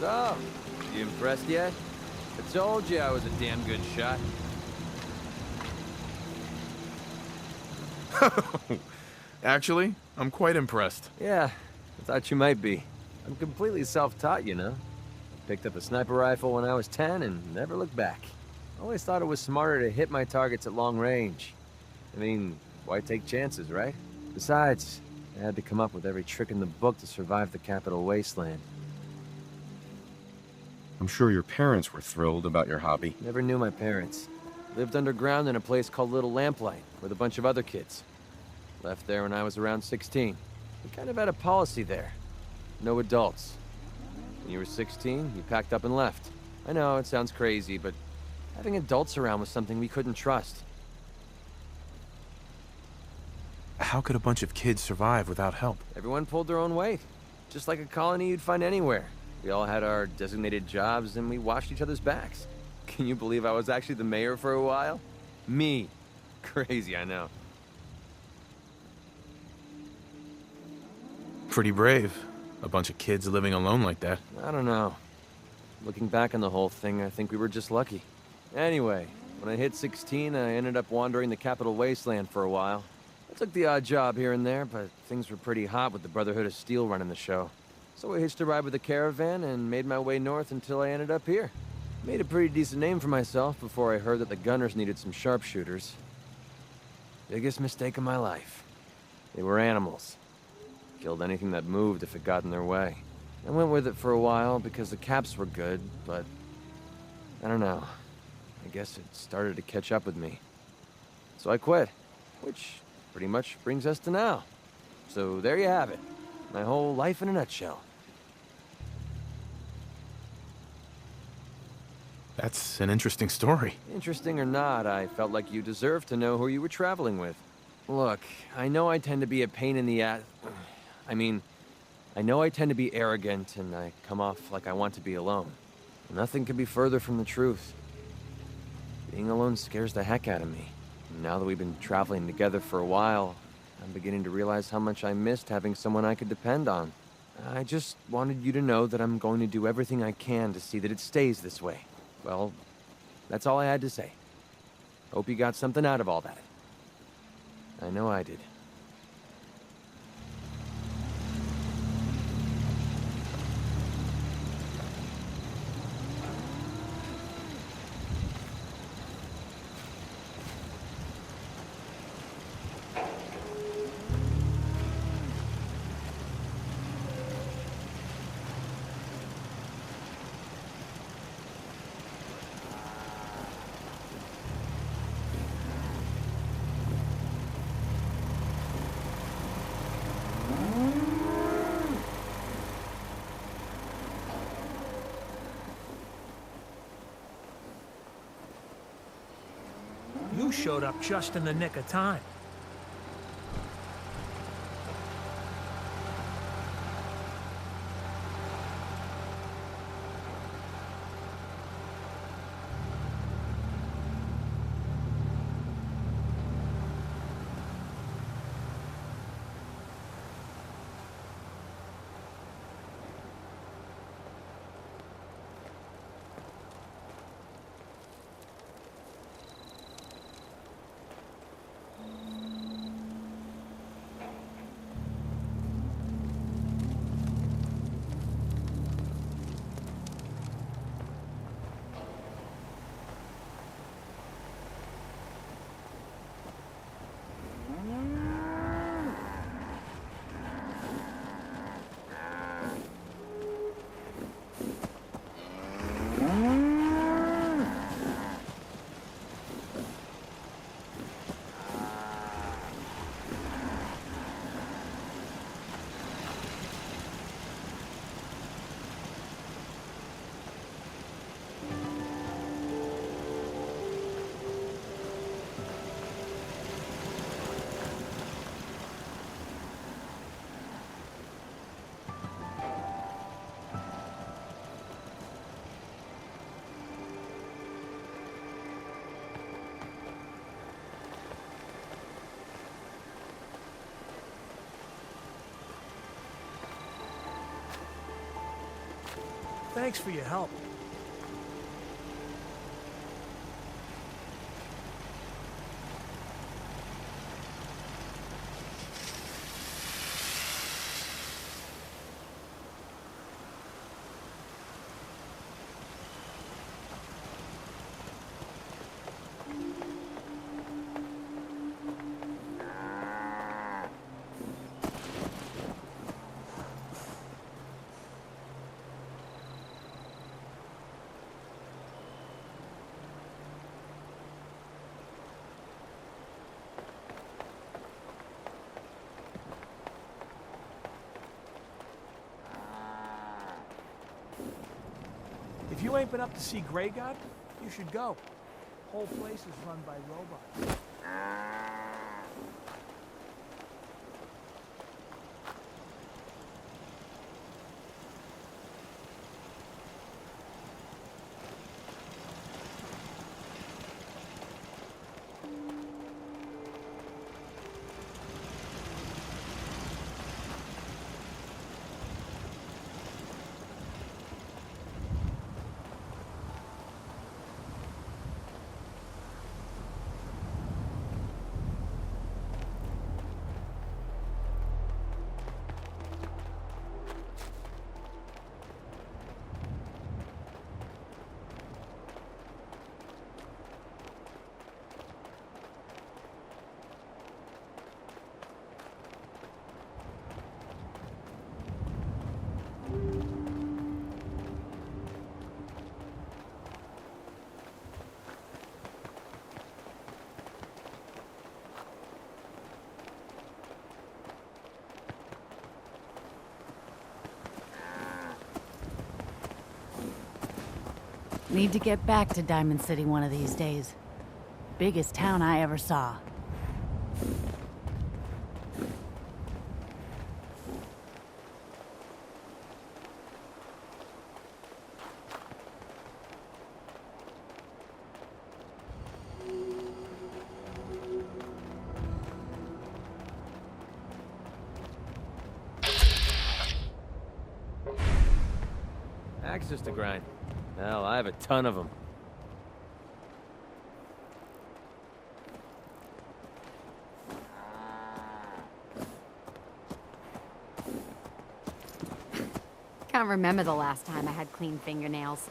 So, you impressed yet? I told you I was a damn good shot. Actually, I'm quite impressed. Yeah, I thought you might be. I'm completely self-taught, you know. Picked up a sniper rifle when I was 10 and never looked back. Always thought it was smarter to hit my targets at long range. I mean, why take chances, right? Besides, I had to come up with every trick in the book to survive the Capital Wasteland. I'm sure your parents were thrilled about your hobby. Never knew my parents. Lived underground in a place called Little Lamplight with a bunch of other kids. Left there when I was around 16. We kind of had a policy there. No adults. When you were 16, you packed up and left. I know, it sounds crazy, but having adults around was something we couldn't trust. How could a bunch of kids survive without help? Everyone pulled their own weight. Just like a colony you'd find anywhere. We all had our designated jobs and we watched each other's backs. Can you believe I was actually the mayor for a while? Me. Crazy, I know. Pretty brave. A bunch of kids living alone like that. I don't know. Looking back on the whole thing, I think we were just lucky. Anyway, when I hit 16, I ended up wandering the Capital Wasteland for a while. I took the odd job here and there, but things were pretty hot with the Brotherhood of Steel running the show. So I hitched a ride with a caravan and made my way north until I ended up here. Made a pretty decent name for myself before I heard that the Gunners needed some sharpshooters. Biggest mistake of my life. They were animals. Killed anything that moved if it got in their way. I went with it for a while because the caps were good, but I don't know. I guess it started to catch up with me. So I quit, which pretty much brings us to now. So there you have it. My whole life in a nutshell. That's an interesting story. Interesting or not, I felt like you deserved to know who you were traveling with. Look, I know I tend to be a pain in the ass. I know I tend to be arrogant and I come off like I want to be alone. Nothing could be further from the truth. Being alone scares the heck out of me. And now that we've been traveling together for a while, I'm beginning to realize how much I missed having someone I could depend on. I just wanted you to know that I'm going to do everything I can to see that it stays this way. Well, that's all I had to say. Hope you got something out of all that. I know I did. You showed up just in the nick of time. Thanks for your help. If you ain't been up to see Greyguard, you should go. Whole place is run by robots. Need to get back to Diamond City one of these days. Biggest town I ever saw. Access to grind. Hell, I have a ton of them. Can't remember the last time I had clean fingernails.